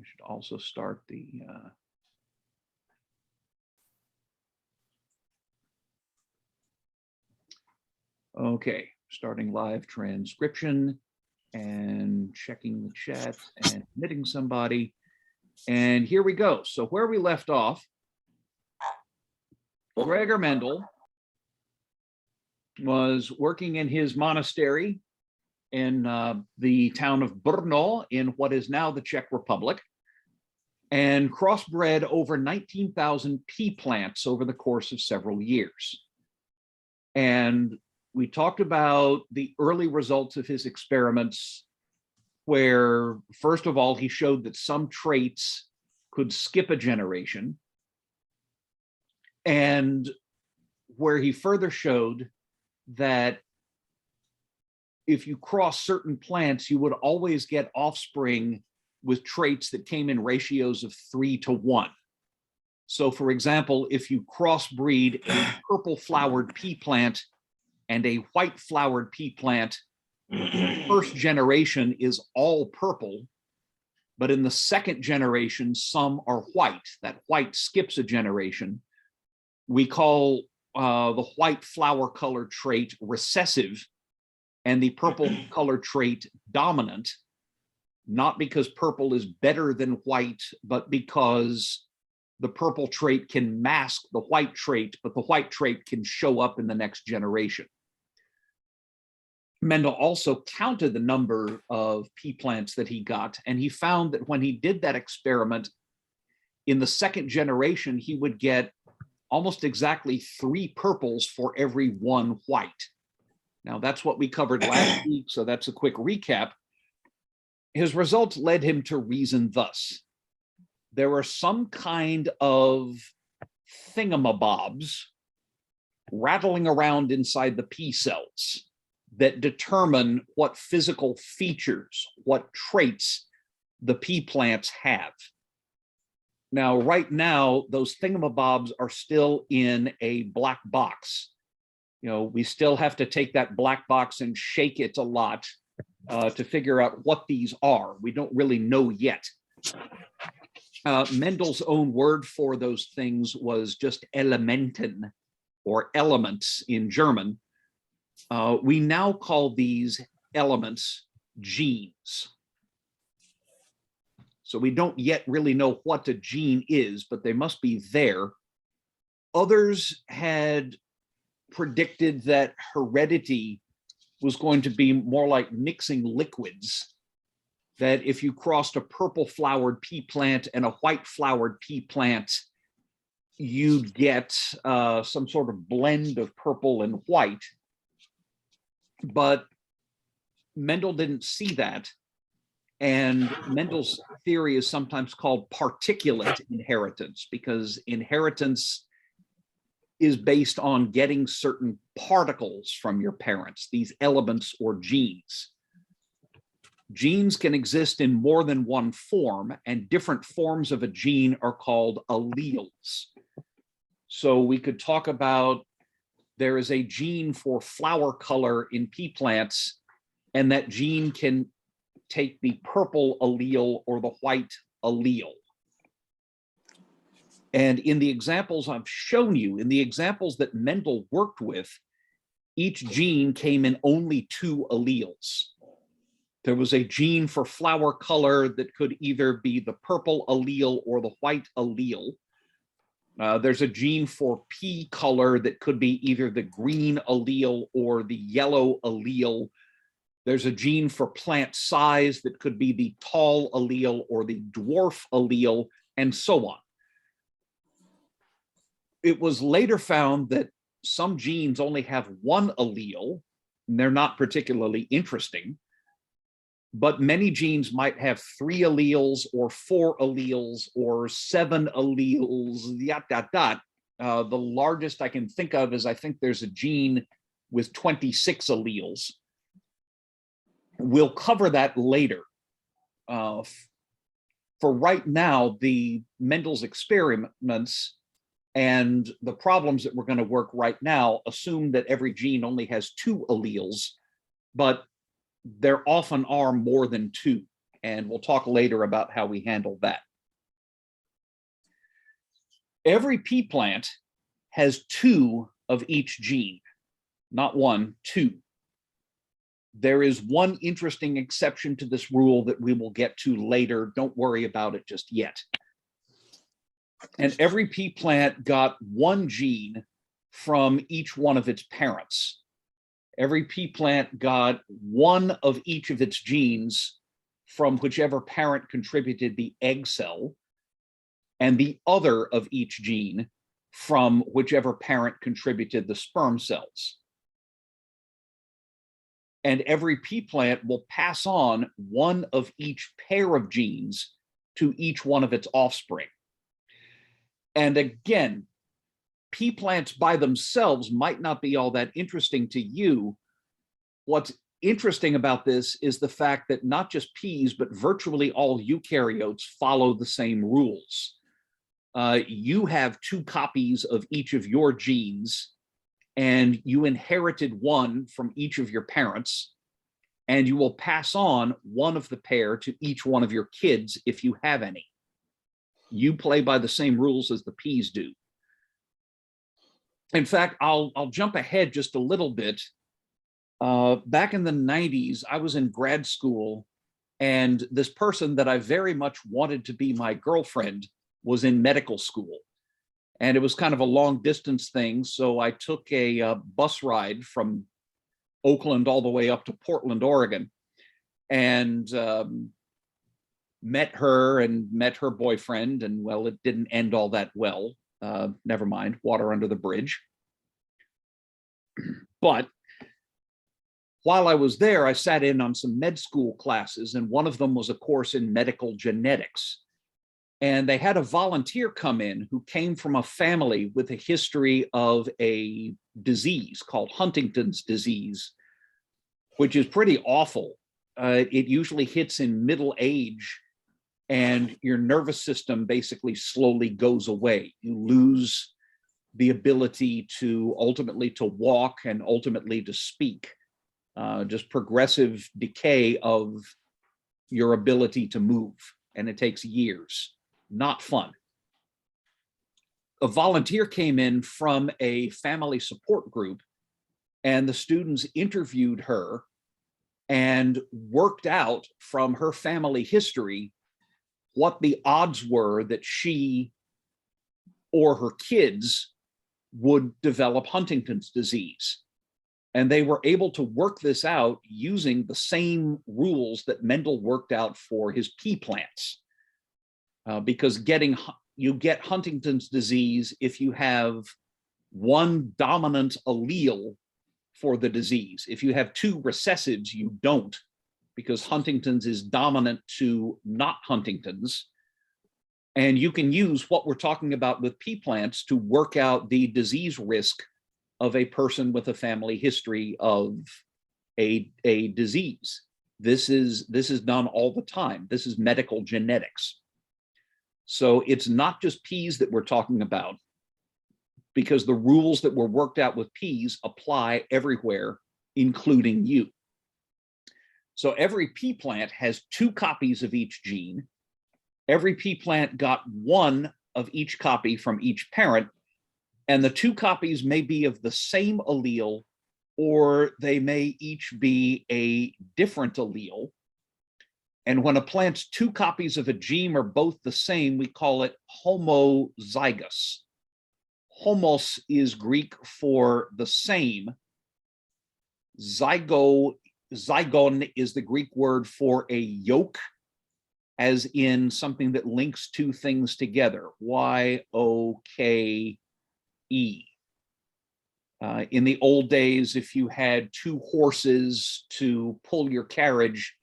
should also start the okay, starting live transcription and checking the chat and admitting somebody. And here we go. So where we left off, Gregor Mendel was working in his monastery in the town of Brno in what is now the Czech Republic, and crossbred over 19,000 pea plants over the course of several years. And we talked about the early results of his experiments, where, first of all, he showed that some traits could skip a generation, and where he further showed that if you cross certain plants, you would always get offspring with traits that came in ratios of 3 to 1. So, for example, if you crossbreed a purple flowered pea plant and a white flowered pea plant, the first generation is all purple, but in the second generation, some are white. That white skips a generation. We call the white flower color trait recessive and the purple color trait dominant, not because purple is better than white, but because the purple trait can mask the white trait, but the white trait can show up in the next generation. Mendel also counted the number of pea plants that he got, and he found that when he did that experiment, in the second generation, he would get almost exactly 3 purples for every 1 white. Now, that's what we covered last week, so that's a quick recap. His results led him to reason thus. There are some kind of thingamabobs rattling around inside the pea cells that determine what physical features, what traits the pea plants have. Now, right now, those thingamabobs are still in a black box. You know, we still have to take that black box and shake it a lot to figure out what these are. We don't really know yet. Mendel's own word for those things was just Elementen, or elements in German. We now call these elements genes. So we don't yet really know what a gene is, but they must be there. Others had predicted that heredity was going to be more like mixing liquids, that if you crossed a purple flowered pea plant and a white flowered pea plant, you'd get some sort of blend of purple and white. But Mendel didn't see that. And Mendel's theory is sometimes called particulate inheritance, because inheritance is based on getting certain particles from your parents, these elements or genes. Genes can exist in more than one form, and different forms of a gene are called alleles. So we could talk about, there is a gene for flower color in pea plants, and that gene can take the purple allele or the white allele. And in the examples I've shown you, in the examples that Mendel worked with, each gene came in only 2 alleles. There was a gene for flower color that could either be the purple allele or the white allele. There's a gene for pea color that could be either the green allele or the yellow allele. There's a gene for plant size that could be the tall allele or the dwarf allele, and so on. It was later found that some genes only have 1 allele, and they're not particularly interesting, but many genes might have 3 alleles or 4 alleles or 7 alleles, The largest I can think of is, I think there's a gene with 26 alleles. We'll cover that later. For right now, the Mendel's experiments and the problems that we're going to work right now assume that every gene only has 2 alleles, but there often are more than 2. And we'll talk later about how we handle that. Every pea plant has 2 of each gene, not 1, 2. There is one interesting exception to this rule that we will get to later. Don't worry about it just yet. And every pea plant got 1 gene from each one of its parents. Every pea plant got 1 of each of its genes from whichever parent contributed the egg cell, and the other of each gene from whichever parent contributed the sperm cells. And every pea plant will pass on 1 of each pair of genes to each one of its offspring. And again, pea plants by themselves might not be all that interesting to you. What's interesting about this is the fact that not just peas, but virtually all eukaryotes follow the same rules. You have 2 copies of each of your genes, and you inherited 1 from each of your parents, and you will pass on 1 of the pair to each one of your kids if you have any. You play by the same rules as the peas do. In fact, I'll jump ahead just a little bit. Back in the 90s, I was in grad school, and this person that I very much wanted to be my girlfriend was in medical school. And it was kind of a long distance thing. So I took a bus ride from Oakland all the way up to Portland, Oregon, and met her and met her boyfriend. And well, it didn't end all that well. Never mind, water under the bridge. But while I was there, I sat in on some med school classes, and one of them was a course in medical genetics. And they had a volunteer come in who came from a family with a history of a disease called Huntington's disease, which is pretty awful. It usually hits in middle age, and your nervous system basically slowly goes away. You lose the ability to ultimately to walk and ultimately to speak. Just progressive decay of your ability to move, and it takes years. Not fun. A volunteer came in from a family support group, and the students interviewed her and worked out from her family history what the odds were that she or her kids would develop Huntington's disease. And they were able to work this out using the same rules that Mendel worked out for his pea plants. Because you get Huntington's disease if you have 1 dominant allele for the disease. If you have 2 recessives, you don't, because Huntington's is dominant to not Huntington's. And you can use what we're talking about with pea plants to work out the disease risk of a person with a family history of a disease. This is done all the time. This is medical genetics. So it's not just peas that we're talking about, because the rules that were worked out with peas apply everywhere, including you. So every pea plant has 2 copies of each gene. Every pea plant got 1 of each copy from each parent, and the 2 copies may be of the same allele, or they may each be a different allele. And when a plant's 2 copies of a gene are both the same, we call it homozygous. Homos is Greek for the same. Zygon is the Greek word for a yoke, as in something that links 2 things together, Y-O-K-E. In the old days, if you had 2 horses to pull your carriage,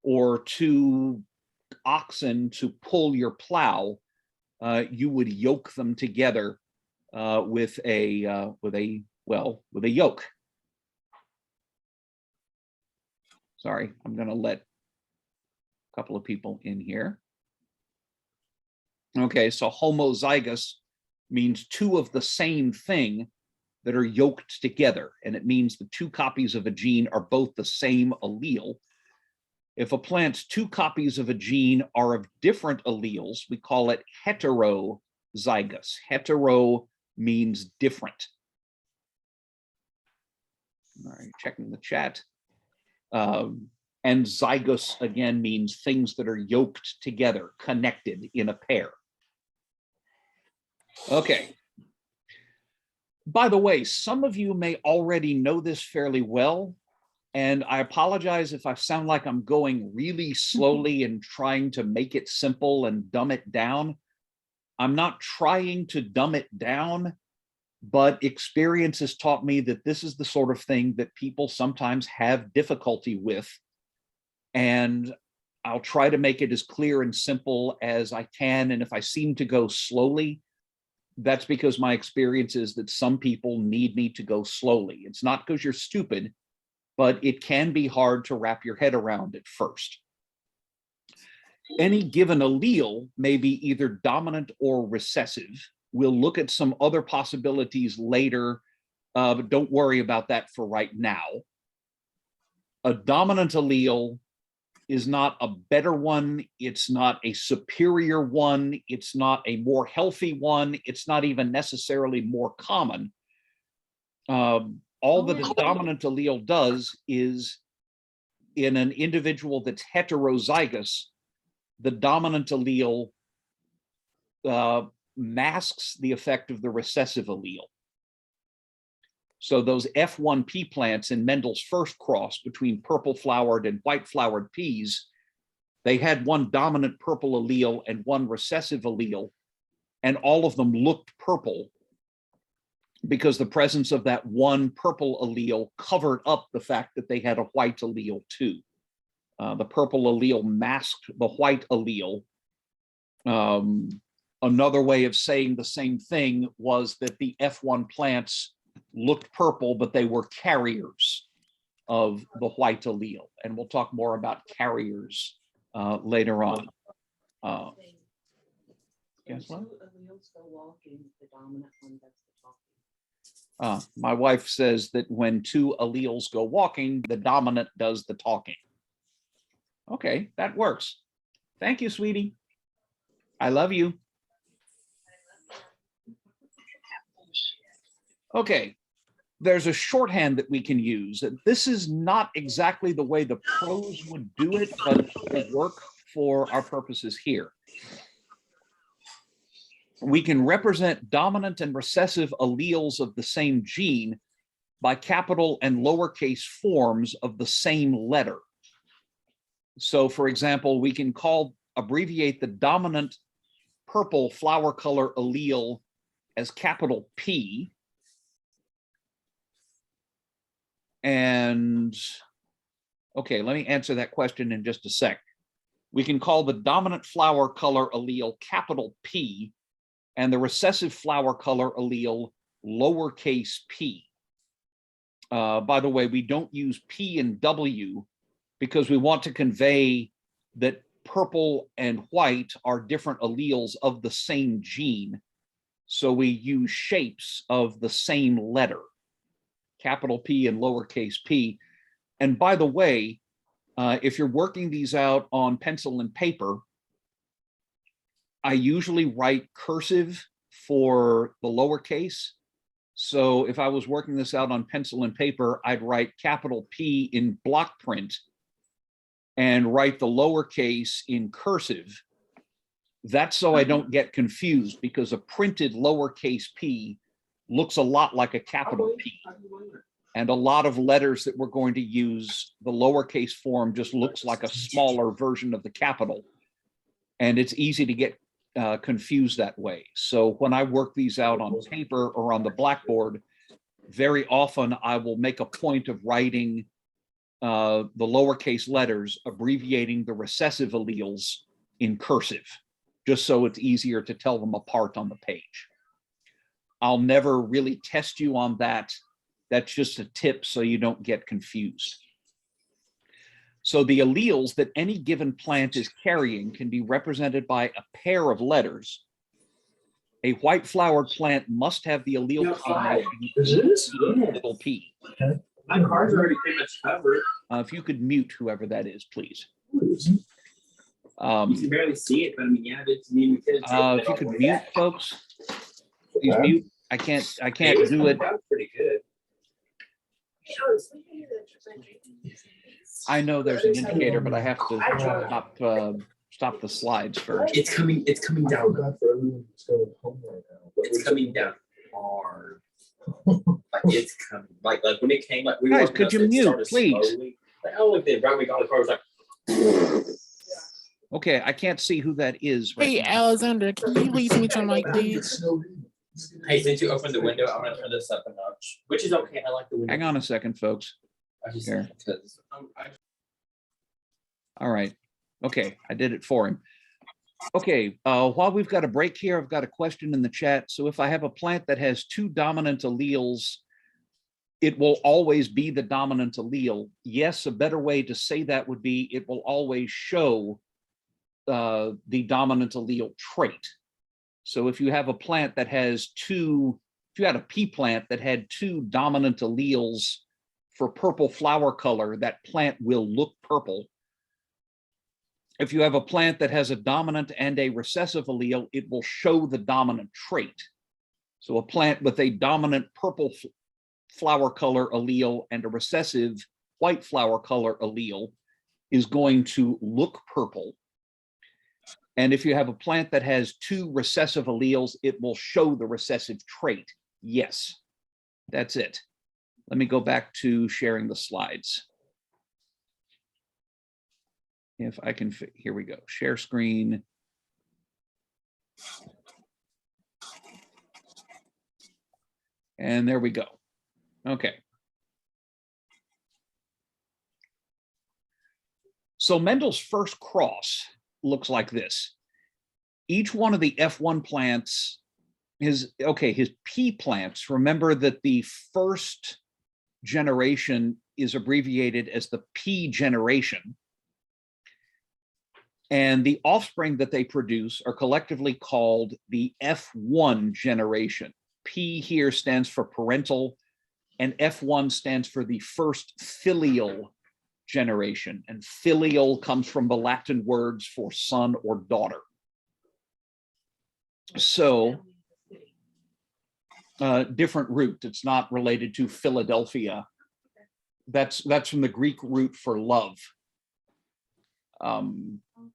or 2 oxen to pull your plow, you would yoke them together with a yoke. Sorry, I'm going to let a couple of people in here. Okay, so homozygous means 2 of the same thing that are yoked together, and it means the 2 copies of a gene are both the same allele. If a plant's two copies of a gene are of different alleles, we call it heterozygous. Hetero means different. All right, checking the chat. And zygous, again, means things that are yoked together, connected in a pair. Okay. By the way, some of you may already know this fairly well, and I apologize if I sound like I'm going really slowly and trying to make it simple and dumb it down. I'm not trying to dumb it down, but experience has taught me that this is the sort of thing that people sometimes have difficulty with. And I'll try to make it as clear and simple as I can. And if I seem to go slowly, that's because my experience is that some people need me to go slowly. It's not because you're stupid, but it can be hard to wrap your head around at first. Any given allele may be either dominant or recessive. We'll look at some other possibilities later, but don't worry about that for right now. A dominant allele is not a better one. It's not a superior one. It's not a more healthy one. It's not even necessarily more common. All that a dominant allele does is, in an individual that's heterozygous, the dominant allele masks the effect of the recessive allele. So those F1P plants in Mendel's first cross between purple flowered and white flowered peas, they had one dominant purple allele and one recessive allele, and all of them looked purple because the presence of that one purple allele covered up the fact that they had a white allele too. The purple allele masked the white allele. Another way of saying the same thing was that the F1 plants looked purple, but they were carriers of the white allele. And we'll talk more about carriers later on. Guess what? My wife says that when two alleles go walking, the dominant does the talking. Okay, that works. Thank you, sweetie. I love you. Okay, there's a shorthand that we can use. This is not exactly the way the pros would do it, but it will work for our purposes here. We can represent dominant and recessive alleles of the same gene by capital and lowercase forms of the same letter. So, for example, we can abbreviate the dominant purple flower color allele as capital P. And, okay, let me answer that question in just a sec. We can call the dominant flower color allele capital P and the recessive flower color allele lowercase p. By the way, we don't use P and W because we want to convey that purple and white are different alleles of the same gene. So we use shapes of the same letter, capital P and lowercase p. And by the way, if you're working these out on pencil and paper, I usually write cursive for the lowercase. So if I was working this out on pencil and paper, I'd write capital P in block print and write the lowercase in cursive. That's so I don't get confused, because a printed lowercase p looks a lot like a capital P. And a lot of letters that we're going to use, the lowercase form just looks like a smaller version of the capital. And it's easy to get confused that way. So when I work these out on paper or on the blackboard, very often I will make a point of writing the lowercase letters, abbreviating the recessive alleles in cursive, just so it's easier to tell them apart on the page. I'll never really test you on that. That's just a tip so you don't get confused. So the alleles that any given plant is carrying can be represented by a pair of letters. A white flowered plant must have the allele combination little p. My cards already pretty much covered. If you could mute whoever that is, please. You can barely see it, but I mean, yeah, it's me. If you could mute, folks, please mute. I can't do it. Pretty good. I know there's an indicator, but I have to stop the slides first. It's coming down. It's coming down hard. Like it's coming. Like when it came, like we guys, could you mute, please? Slowly. Like, oh, look, then right we got the car was like. Okay, I can't see who that is. Right Hey, now. Alexander, can you leave me your mic, please? Hey, since you opened the window, I'm gonna turn this up a notch, which is okay. I like the window. Hang on a second, folks. I just, Here. because All right. Okay, I did it for him. Okay, while we've got a break here, I've got a question in the chat. So if I have a plant that has two dominant alleles, it will always be the dominant allele. Yes, a better way to say that would be it will always show the dominant allele trait. So if you have a plant that has two, if you had a pea plant that had two dominant alleles for purple flower color, that plant will look purple. If you have a plant that has a dominant and a recessive allele, it will show the dominant trait. So a plant with a dominant purple flower color allele and a recessive white flower color allele is going to look purple. And if you have a plant that has two recessive alleles, it will show the recessive trait. Yes, that's it. Let me go back to sharing the slides. If I can, here we go, share screen. And there we go. Okay. So Mendel's first cross looks like this. Each one of the F1 plants, his P plants, remember that the first generation is abbreviated as the P generation. And the offspring that they produce are collectively called the F1 generation. P here stands for parental, and F1 stands for the first filial generation. And filial comes from the Latin words for son or daughter. So, different root. It's not related to Philadelphia. That's from the Greek root for love.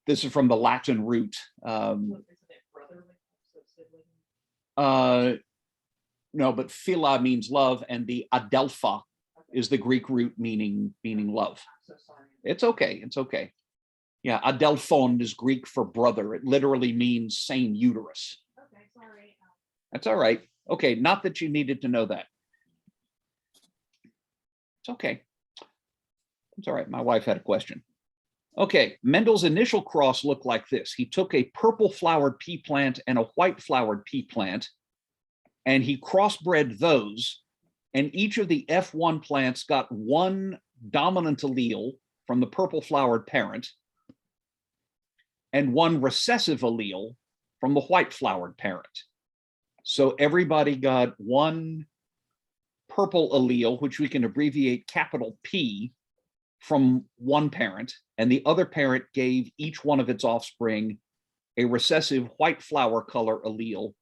This is from the Latin root. No, but phila means love, and the adelpha is the Greek root meaning love. It's okay. It's okay. Yeah, adelphon is Greek for brother. It literally means same uterus. Okay, sorry. That's all right. Okay, not that you needed to know that. It's okay. It's all right. My wife had a question. Okay, Mendel's initial cross looked like this. He took a purple flowered pea plant and a white flowered pea plant, and he crossbred those, and each of the F1 plants got one dominant allele from the purple flowered parent and one recessive allele from the white flowered parent. So everybody got one purple allele, which we can abbreviate capital P, from one parent, and the other parent gave each one of its offspring a recessive white flower color allele,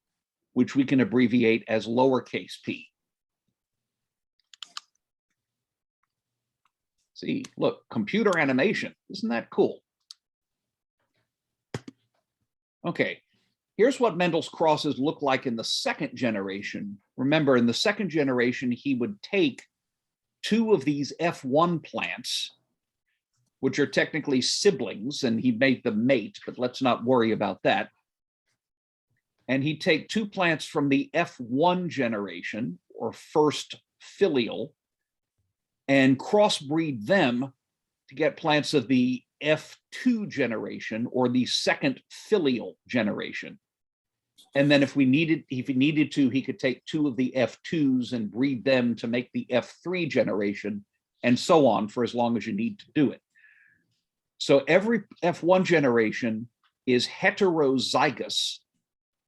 which we can abbreviate as lowercase p. See, look, computer animation. Isn't that cool? Okay, here's what Mendel's crosses look like in the second generation. Remember, in the second generation, he would take two of these F1 plants, which are technically siblings, and he made them mate, but let's not worry about that. And he'd take two plants from the F1 generation, or first filial, and crossbreed them to get plants of the F2 generation, or the second filial generation. And then if he needed to, he could take two of the F2s and breed them to make the F3 generation, and so on for as long as you need to do it. So every F1 generation is heterozygous,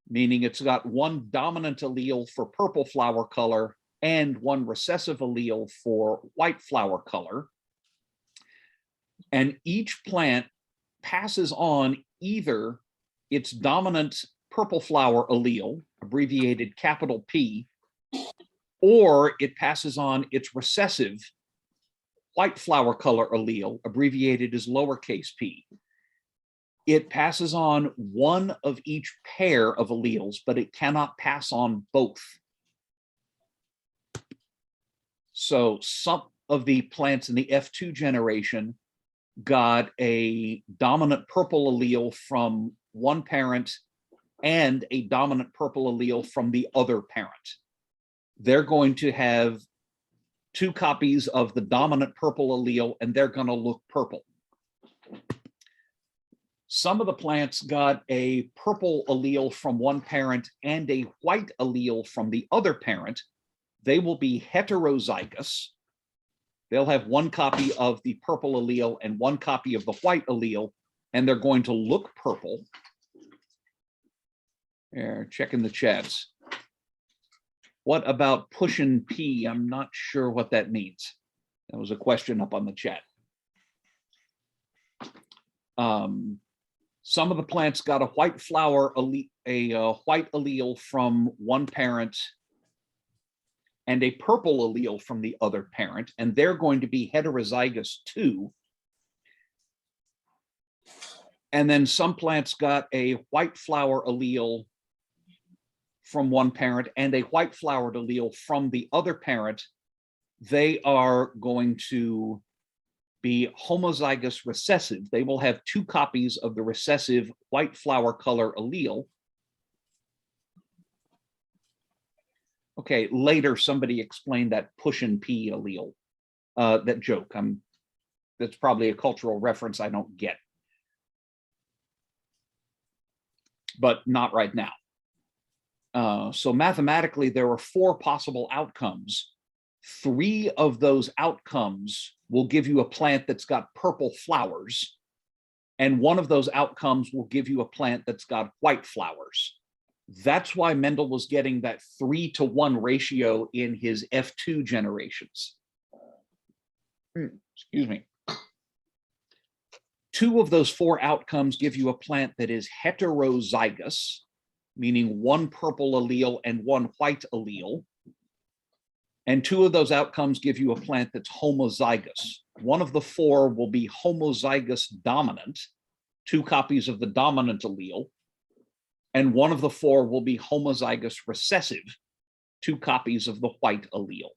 meaning it's got one dominant allele for purple flower color and one recessive allele for white flower color. And each plant passes on either its dominant purple flower allele, abbreviated capital P, or it passes on its recessive white flower color allele, abbreviated as lowercase p. It passes on one of each pair of alleles, but it cannot pass on both. So some of the plants in the F2 generation got a dominant purple allele from one parent and a dominant purple allele from the other parent. They're going to have 2 copies of the dominant purple allele, and they're going to look purple. Some of the plants got a purple allele from one parent and a white allele from the other parent. They will be heterozygous. They'll have 1 copy of the purple allele and 1 copy of the white allele, and they're going to look purple. There, checking the chats. What about pushing P? I'm not sure what that means. That was a question up on the chat. Some of the plants got a white flower, a white allele from one parent and a purple allele from the other parent, and they're going to be heterozygous too. And then some plants got a white flower allele from one parent and a white flowered allele from the other parent. They are going to be homozygous recessive. They will have 2 copies of the recessive white flower color allele. Okay, later somebody explained that push and P allele, that joke. That's probably a cultural reference I don't get, but not right now. So mathematically, there are 4 possible outcomes. 3 of those outcomes will give you a plant that's got purple flowers, and 1 of those outcomes will give you a plant that's got white flowers. That's why Mendel was getting that 3-to-1 ratio in his F2 generations. Excuse me. 2 of those 4 outcomes give you a plant that is heterozygous, meaning 1 purple allele and 1 white allele. And 2 of those outcomes give you a plant that's homozygous. 1 of the 4 will be homozygous dominant, 2 copies of the dominant allele. And 1 of the 4 will be homozygous recessive, 2 copies of the white allele.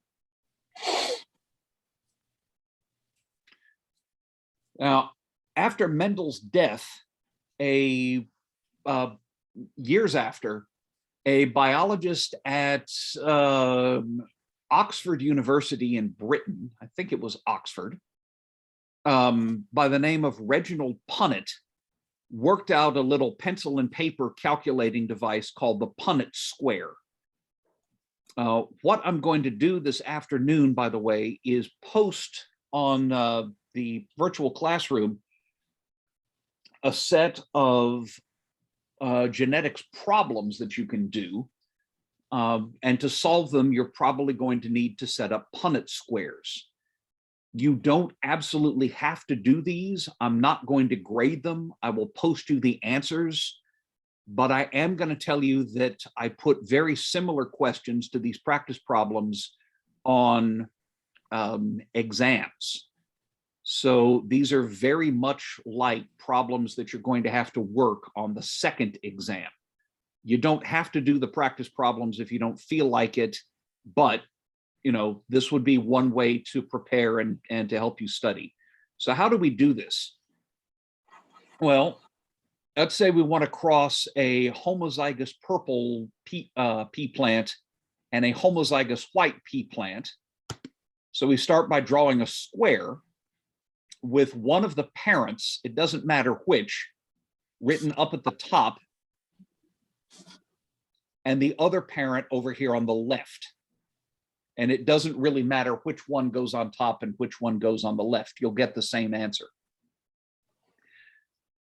Now, after Mendel's death, years after, a biologist at Oxford University in Britain, I think it was Oxford, by the name of Reginald Punnett, worked out a little pencil and paper calculating device called the Punnett square. What I'm going to do this afternoon, by the way, is post on the virtual classroom a set of genetics problems that you can do. And to solve them, you're probably going to need to set up Punnett squares. You don't absolutely have to do these. I'm not going to grade them. I will post you the answers, but I am going to tell you that I put very similar questions to these practice problems on exams. So these are very much like problems that you're going to have to work on the second exam. You don't have to do the practice problems if you don't feel like it, but you know, this would be one way to prepare and to help you study. So how do we do this? Well, let's say we want to cross a homozygous purple pea plant and a homozygous white pea plant. So we start by drawing a square with one of the parents, it doesn't matter which, written up at the top, and the other parent over here on the left. And it doesn't really matter which one goes on top and which one goes on the left. You'll get the same answer.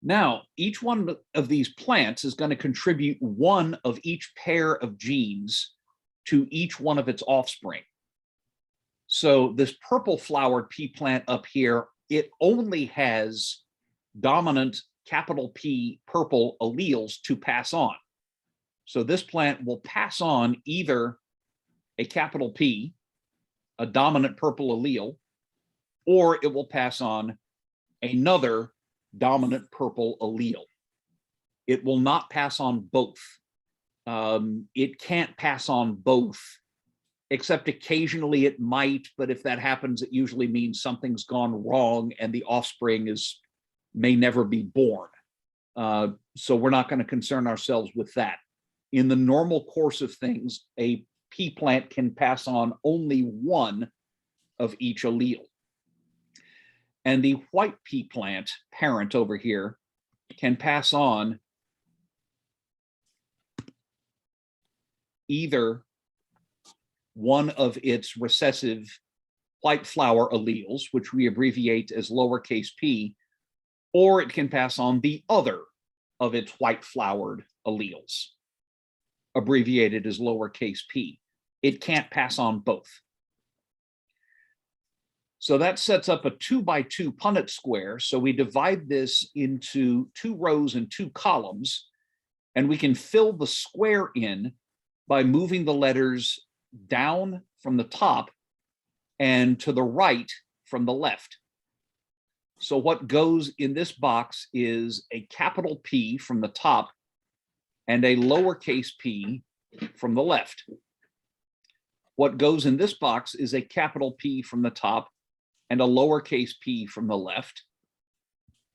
Now, each one of these plants is going to contribute 1 of each pair of genes to each one of its offspring. So this purple flowered pea plant up here, it only has dominant capital P purple alleles to pass on. So this plant will pass on either a capital P, a dominant purple allele, or it will pass on another dominant purple allele. It will not pass on both. It can't pass on both, except occasionally it might, but if that happens, it usually means something's gone wrong and the offspring may never be born. So we're not going to concern ourselves with that. In the normal course of things, a pea plant can pass on only one of each allele. And the white pea plant parent over here can pass on either one of its recessive white flower alleles, which we abbreviate as lowercase p, or it can pass on the other of its white flowered alleles, abbreviated as lowercase p. It can't pass on both. So that sets up a 2x2 Punnett square. So we divide this into 2 rows and 2 columns, and we can fill the square in by moving the letters down from the top and to the right from the left. So what goes in this box is a capital P from the top and a lowercase p from the left. What goes in this box is a capital P from the top and a lowercase p from the left.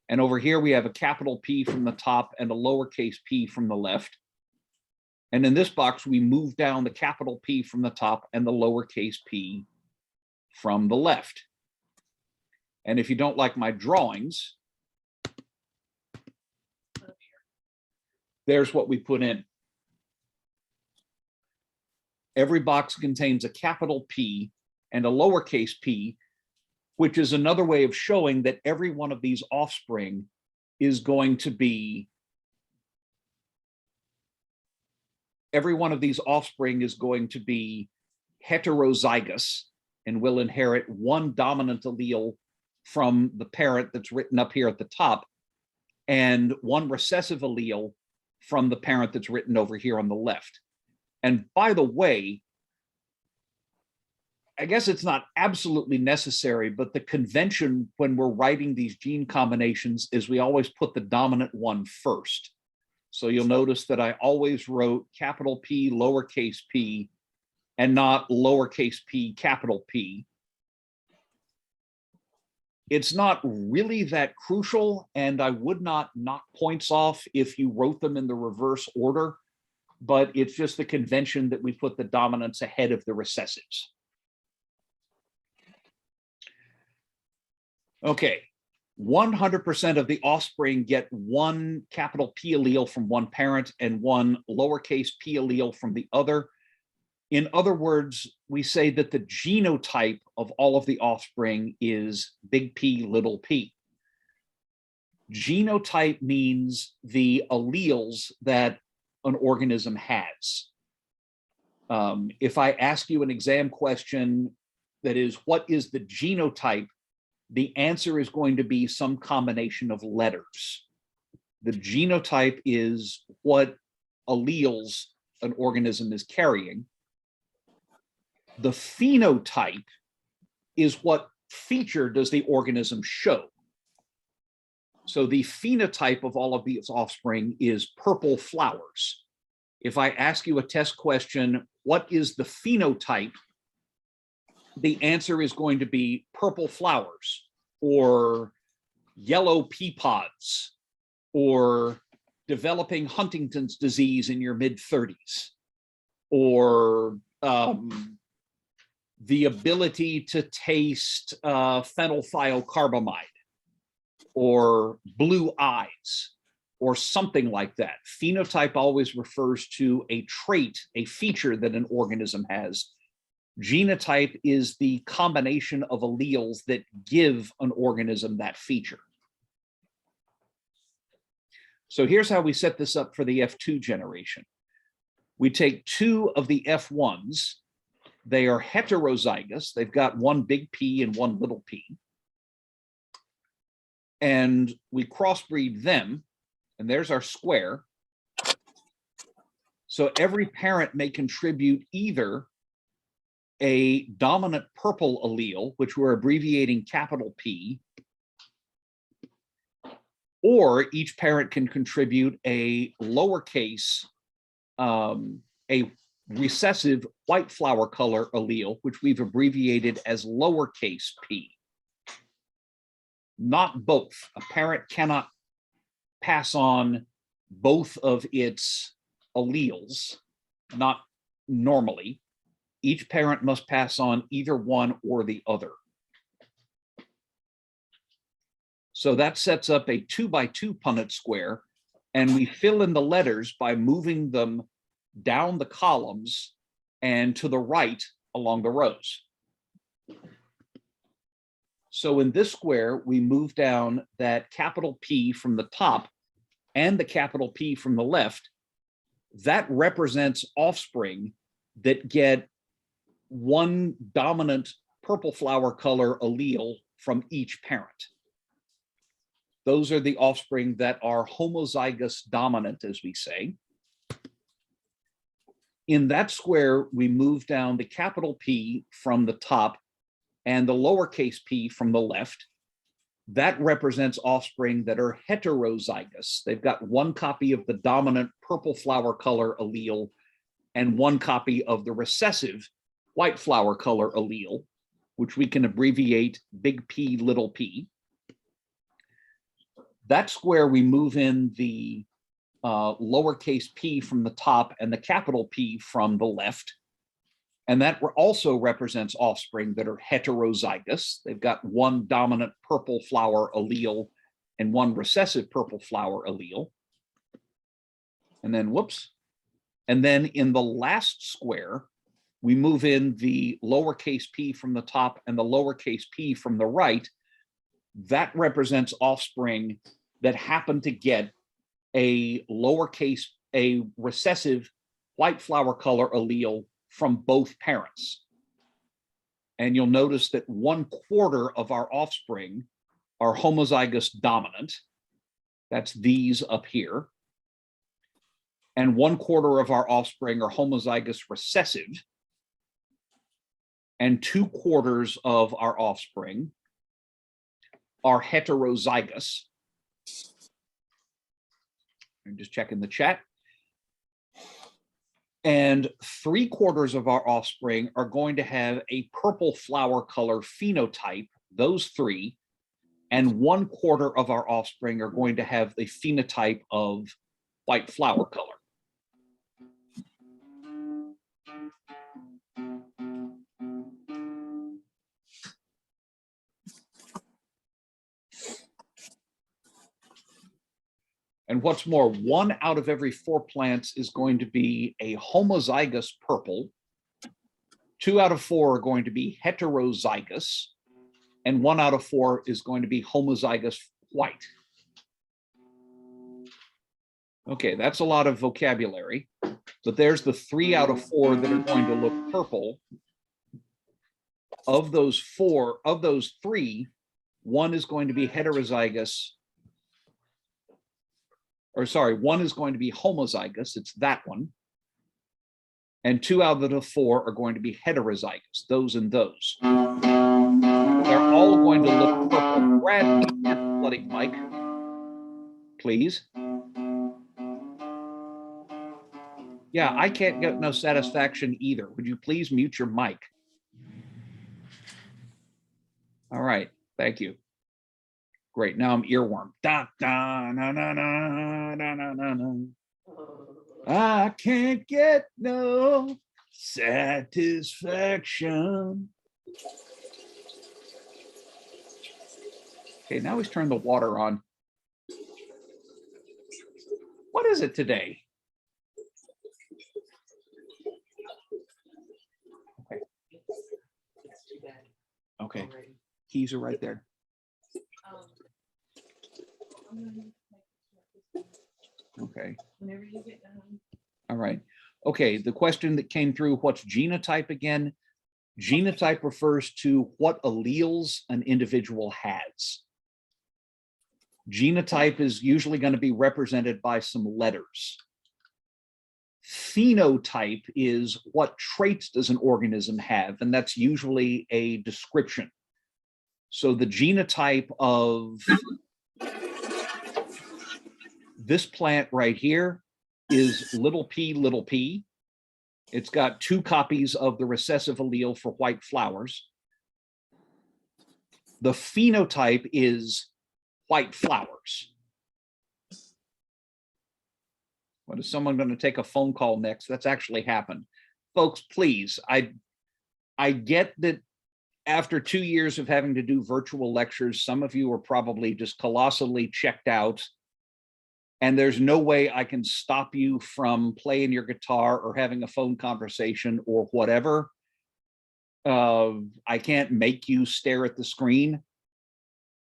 And over here we have a capital P from the top and a lowercase p from the left. And in this box, we move down the capital P from the top and the lowercase p from the left. And if you don't like my drawings, there's what we put in. Every box contains a capital P and a lowercase p, which is another way of showing that every one of these offspring is going to be heterozygous and will inherit one dominant allele from the parent that's written up here at the top and one recessive allele from the parent that's written over here on the left. And by the way, I guess it's not absolutely necessary, but the convention when we're writing these gene combinations is we always put the dominant one first. So you'll notice that I always wrote capital P, lowercase p, and not lowercase p, capital P. It's not really that crucial, and I would not knock points off if you wrote them in the reverse order, but it's just the convention that we put the dominants ahead of the recessives. Okay, 100% of the offspring get one capital P allele from one parent and one lowercase p allele from the other. In other words, we say that the genotype of all of the offspring is big P, little p. Genotype means the alleles that an organism has. If I ask you an exam question that is, what is the genotype? The answer is going to be some combination of letters. The genotype is what alleles an organism is carrying. The phenotype is what feature does the organism show. So the phenotype of all of these offspring is purple flowers. If I ask you a test question, what is the phenotype? The answer is going to be purple flowers or yellow pea pods or developing Huntington's disease in your mid-30s or the ability to taste phenylthiocarbamide or blue eyes or something like that. Phenotype always refers to a trait, a feature that an organism has. Genotype is the combination of alleles that give an organism that feature. So here's how we set this up for the F2 generation. We take 2 of the F1s. They are heterozygous. They've got one big P and one little p. and we crossbreed them, and there's our square. So every parent may contribute either a dominant purple allele, which we're abbreviating capital P, or each parent can contribute a lowercase, a recessive white flower color allele, which we've abbreviated as lowercase p. Not both. A parent cannot pass on both of its alleles, not normally. Each parent must pass on either one or the other. So that sets up a 2x2 Punnett square, and we fill in the letters by moving them down the columns and to the right along the rows. So in this square, we move down that capital P from the top and the capital P from the left. That represents offspring that get one dominant purple flower color allele from each parent. Those are the offspring that are homozygous dominant, as we say. In that square, we move down the capital P from the top and the lowercase p from the left. That represents offspring that are heterozygous. They've got one copy of the dominant purple flower color allele and one copy of the recessive white flower color allele, which we can abbreviate big P, little p. That square, we move in the lowercase p from the top and the capital P from the left. And that also represents offspring that are heterozygous. They've got one dominant purple flower allele and one recessive purple flower allele. And then, whoops. And then in the last square, we move in the lowercase p from the top and the lowercase p from the right. That represents offspring that happen to get a recessive white flower color allele from both parents. And you'll notice that 1/4 of our offspring are homozygous dominant. That's these up here. And 1/4 of our offspring are homozygous recessive. And 2/4 of our offspring are heterozygous. I'm just checking the chat. And 3/4 of our offspring are going to have a purple flower color phenotype, those three, and 1/4 of our offspring are going to have the phenotype of white flower color. And what's more, 1 out of every 4 plants is going to be a homozygous purple. 2 out of 4 are going to be heterozygous. And 1 out of 4 is going to be homozygous white. Okay, that's a lot of vocabulary. But there's the 3 out of 4 that are going to look purple. Of those 3, 1 is going to be heterozygous. Or sorry, 1 is going to be homozygous, it's that one. And 2 out of the 4 are going to be heterozygous, those and those. They're all going to look purple. Brad, your bloody mic, please. Yeah, I can't get no satisfaction either. Would you please mute your mic? All right, thank you. Great, now I'm earworm. Da, da, na, na, na, na, na, na, na. I can't get no satisfaction. Okay, now he's turned the water on. What is it today? Okay. Okay, keys are right there. Okay. Whenever you get done. All right. Okay, the question that came through, what's genotype again? Genotype refers to what alleles an individual has. Genotype is usually going to be represented by some letters. Phenotype is what traits does an organism have, and that's usually a description. So the genotype of this plant right here is little p. It's got 2 copies of the recessive allele for white flowers. The phenotype is white flowers. What, is someone going to take a phone call next? That's actually happened. Folks, please, I get that after 2 years of having to do virtual lectures, some of you are probably just colossally checked out, and there's no way I can stop you from playing your guitar or having a phone conversation or whatever. I can't make you stare at the screen,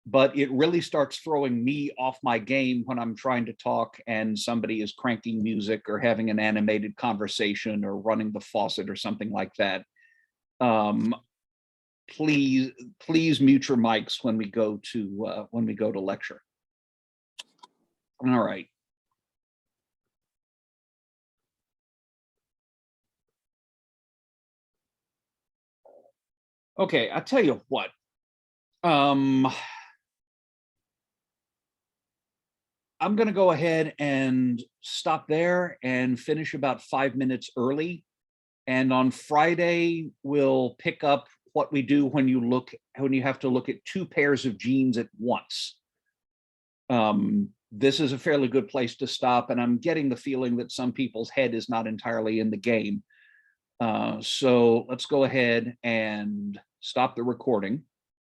but it really starts throwing me off my game when I'm trying to talk and somebody is cranking music or having an animated conversation or running the faucet or something like that. Please mute your mics when we go to lecture. All right. Okay, I'll tell you what. I'm going to go ahead and stop there and finish about 5 minutes early. And on Friday, we'll pick up what we do when you have to look at 2 pairs of genes at once. This is a fairly good place to stop, and I'm getting the feeling that some people's head is not entirely in the game. So let's go ahead and stop the recording.